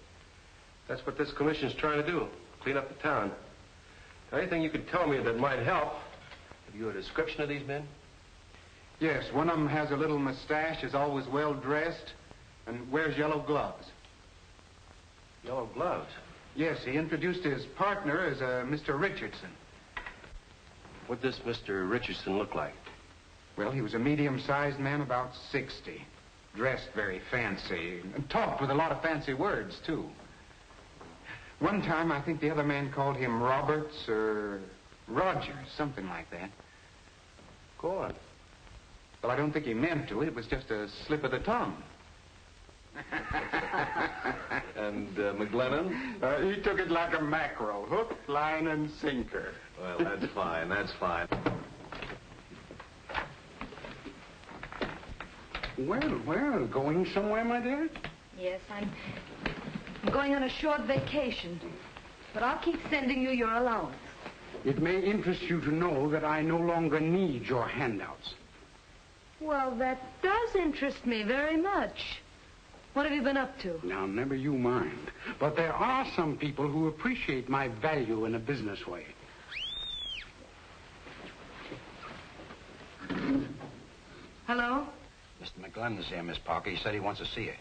That's what this commission's trying to do. Clean up the town. Anything you could tell me that might help? Have you a description of these men? Yes, one of them has a little mustache, is always well-dressed, and wears yellow gloves. Yellow gloves? Yes, he introduced his partner as Mr. Richardson. What'd this Mr. Richardson look like? Well, he was a medium-sized man, about 60. Dressed very fancy, and talked with a lot of fancy words, too. One time, I think the other man called him Roberts or Rogers, something like that. Go on. Well, I don't think he meant to. It was just a slip of the tongue. And McGlennon? He took it like a mackerel. Hook, line, and sinker. Well, that's fine. That's fine. Well, going somewhere, my dear? Yes, I'm going on a short vacation. But I'll keep sending you your allowance. It may interest you to know that I no longer need your handouts. Well, that does interest me very much. What have you been up to? Now, never you mind. But there are some people who appreciate my value in a business way. Hello? Mr. McGlennon's here, Miss Parker. He said he wants to see you.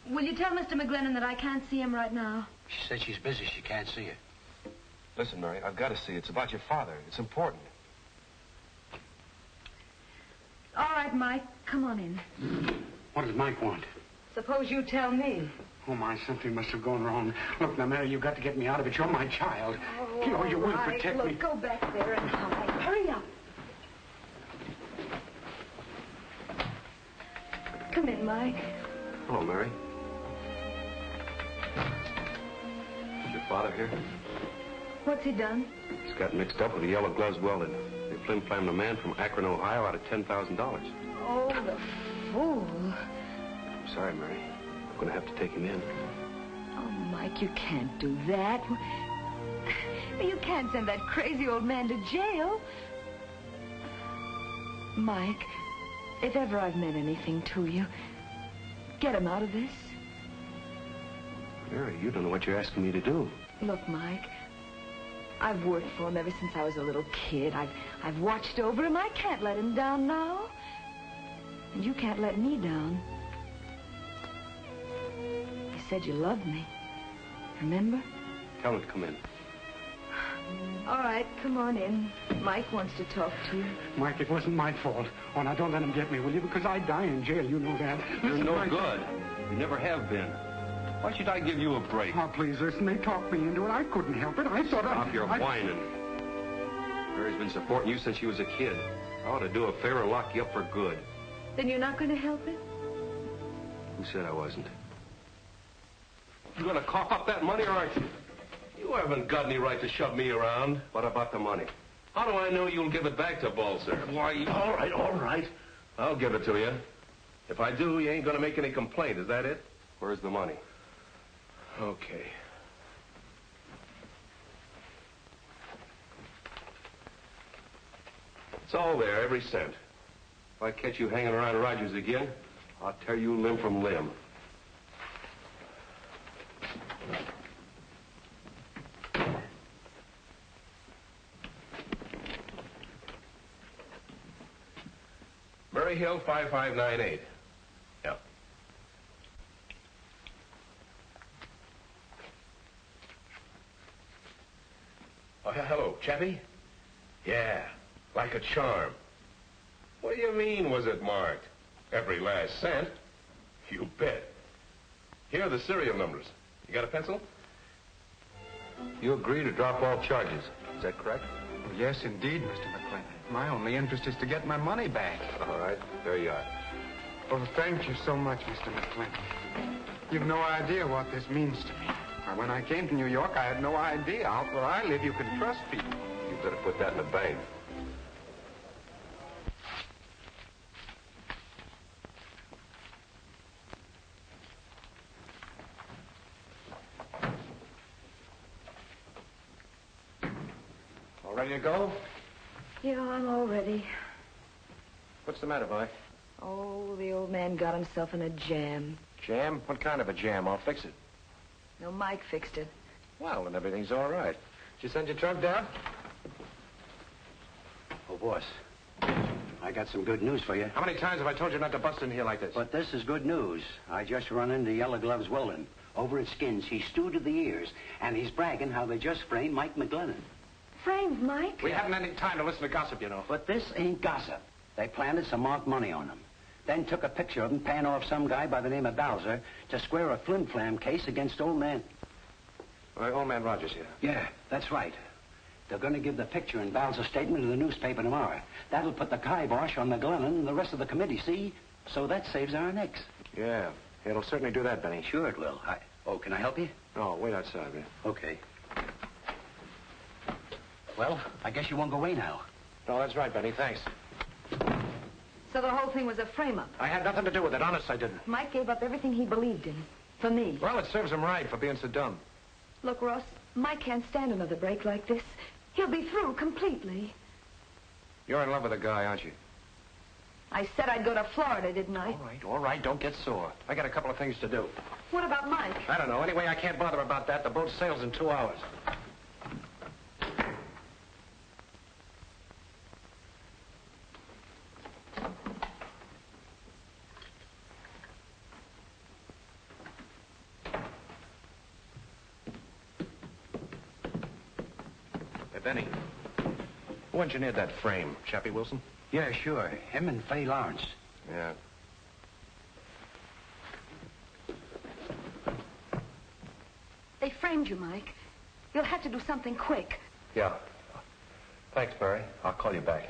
Will you tell Mr. McGlennon that I can't see him right now? She said she's busy. She can't see you. Listen, Mary, I've got to see. It's about your father. It's important. All right, Mike. Come on in. What does Mike want? Suppose you tell me. Oh, my, something must have gone wrong. Look, now, Mary, you've got to get me out of it. You're my child. Oh, you will right. protect Look, me. go back there and hide. Hurry up. Come in, Mike. Hello, Mary. Is your father here? What's he done? He's got mixed up with the yellow gloves welded. They flim-flammed a man from Akron, Ohio out of $10,000. Oh, the fool. I'm sorry, Mary. I'm going to have to take him in. Oh, Mike, you can't do that. You can't send that crazy old man to jail. Mike, if ever I've meant anything to you, get him out of this. Mary, you don't know what you're asking me to do. Look, Mike, I've worked for him ever since I was a little kid. I've watched over him. I can't let him down now. And you can't let me down. You said you loved me. Remember? Tell him to come in. All right, come on in. Mike wants to talk to you. Mike, it wasn't my fault. Oh, now, don't let him get me, will you? Because I'd die in jail, you know that. You're no good. You never have been. Why should I give you a break? Oh, please listen. They talked me into it. I couldn't help it. I thought Stop your whining. Mary's been supporting you since she was a kid. I ought to do a favor and lock you up for good. Then you're not going to help it? Who said I wasn't? You going to cough up that money, or aren't you? You haven't got any right to shove me around. What about the money? How do I know you'll give it back to Balzer? Why? All right. I'll give it to you. If I do, you ain't going to make any complaint. Is that it? Where's the money? Okay. It's all there, every cent. If I catch you hanging around Rogers again, I'll tear you limb from limb. Murray Hill, 5598. Yep. Oh, hello, Chappie? Yeah, like a charm. What do you mean, was it marked? Every last cent? You bet. Here are the serial numbers. You got a pencil? You agree to drop all charges. Is that correct? Well, yes, indeed, Mr. McClinton. My only interest is to get my money back. All right. There you are. Oh, thank you so much, Mr. McClinton. You've no idea what this means to me. When I came to New York, I had no idea. Out where I live, you can trust people. You better put that in the bank. All ready to go? Yeah, I'm all ready. What's the matter, boy? Oh, the old man got himself in a jam. Jam? What kind of a jam? I'll fix it. No, Mike fixed it. Well, then everything's all right. Did you send your truck down? Oh, boss, I got some good news for you. How many times have I told you not to bust in here like this? But this is good news. I just run into Yellow Gloves Weldon. Over at Skins, he's stewed to the ears, and he's bragging how they just framed Mike McGlennon. Framed Mike? We haven't any time to listen to gossip, you know. But this ain't gossip. They planted some marked money on him. Then took a picture of him paying off some guy by the name of Balzer to square a flim-flam case against old man. Old man Rogers here. Yeah, that's right. They're going to give the picture and Balzer's statement to the newspaper tomorrow. That'll put the kibosh on McGlennon and the rest of the committee, see? So that saves our necks. Yeah, it'll certainly do that, Benny. Sure it will. Oh, can I help you? No, wait outside, man. Okay. Well, I guess you won't go away now. No, that's right, Benny. Thanks. So the whole thing was a frame-up. I had nothing to do with it. Honest, I didn't. Mike gave up everything he believed in. For me. Well, it serves him right for being so dumb. Look, Ross, Mike can't stand another break like this. He'll be through completely. You're in love with a guy, aren't you? I said I'd go to Florida, didn't I? All right. Don't get sore. I got a couple of things to do. What about Mike? I don't know. Anyway, I can't bother about that. The boat sails in 2 hours. Benny, who engineered that frame? Chappie Wilson? Yeah, sure. Him and Fay Lawrence. Yeah. They framed you, Mike. You'll have to do something quick. Yeah. Thanks, Mary. I'll call you back.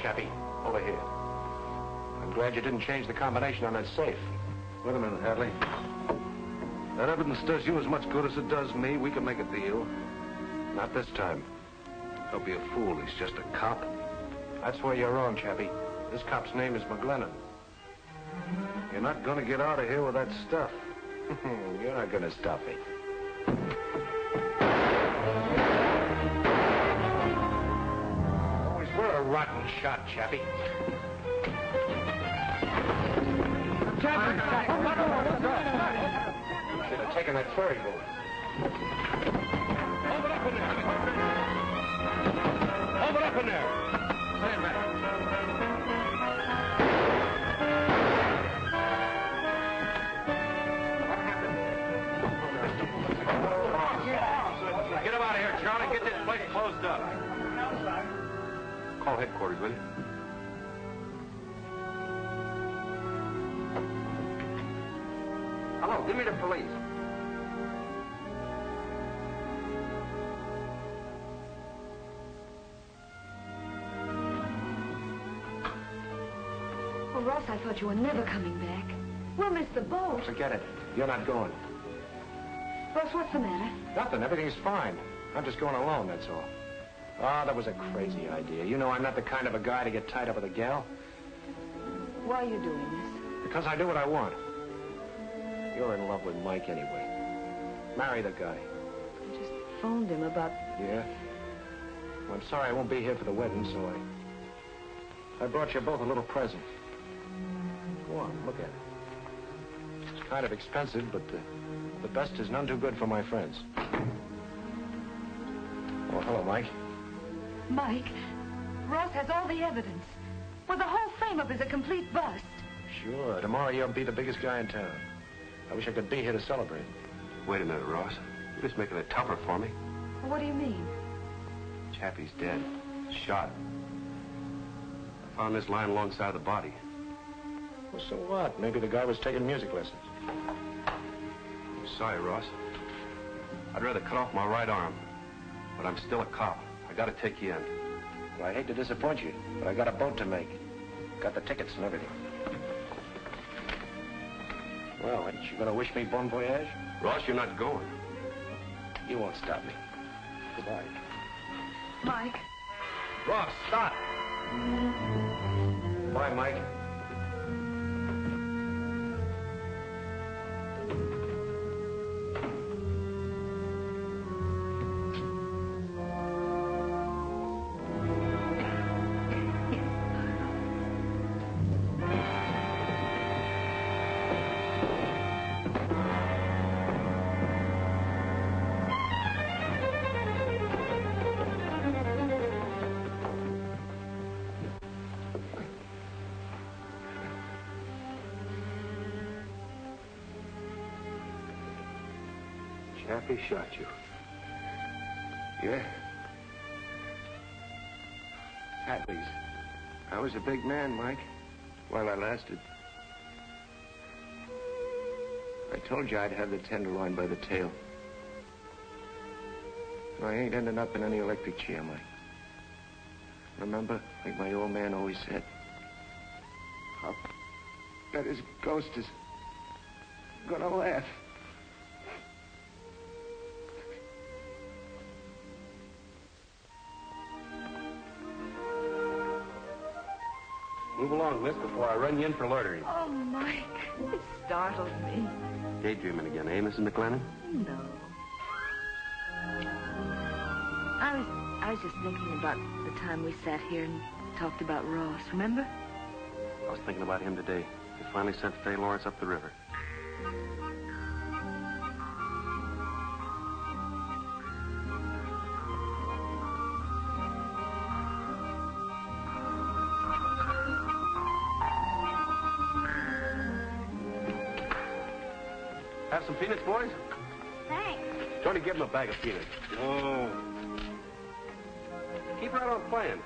Chappie, over here. I'm glad you didn't change the combination on that safe. Wait a minute, Hadley. That evidence does you as much good as it does me. We can make a deal. Not this time. Don't be a fool. He's just a cop. That's where you're wrong, Chappie. This cop's name is McGlennon. You're not going to get out of here with that stuff. You're not going to stop me. We're a rotten shot, Chappie. Take Should have taken that ferry boat. Hold it up in there. Hold it up in there. Stand back. Get him out of here, Charlie. Get this place closed up. Call headquarters, will you? Hello, give me the police. Oh, Ross, I thought you were never coming back. We'll miss the boat. Forget it. You're not going. Ross, what's the matter? Nothing. Everything's fine. I'm just going alone, that's all. Oh, that was a crazy idea. You know I'm not the kind of a guy to get tied up with a gal. Why are you doing this? Because I do what I want. You're in love with Mike anyway. Marry the guy. I just phoned him about... Yeah? Well, I'm sorry I won't be here for the wedding, so I brought you both a little present. Go on, look at it. It's kind of expensive, but the best is none too good for my friends. Oh, hello, Mike. Mike, Ross has all the evidence. Well, the whole frame-up is a complete bust. Sure. Tomorrow you'll be the biggest guy in town. I wish I could be here to celebrate. Wait a minute, Ross. You're just making it tougher for me. Well, what do you mean? Chappie's dead. Shot. I found this lying alongside the body. Well, so what? Maybe the guy was taking music lessons. I'm sorry, Ross. I'd rather cut off my right arm. But I'm still a cop. I gotta take you in. Well, I hate to disappoint you, but I got a boat to make. Got the tickets and everything. Well, ain't you gonna wish me bon voyage? Ross, you're not going. You won't stop me. Goodbye. Mike. Ross, stop! Bye, Mike. Chappie shot you. Yeah. At least. I was a big man, Mike, while I lasted. I told you I'd have the tenderloin by the tail. And I ain't ending up in any electric chair, Mike. Remember, like my old man always said, I'll bet his ghost is gonna laugh. Move along, miss, before I run you in for loitering. Oh, Mike, it startled me. Daydreaming again, eh, Mrs. McLennan? No. I was just thinking about the time we sat here and talked about Ross, remember? I was thinking about him today. They finally sent Fay Lawrence up the river. Have some peanuts, boys? Thanks. Tony, give him a bag of peanuts. Oh. Keep right on playing.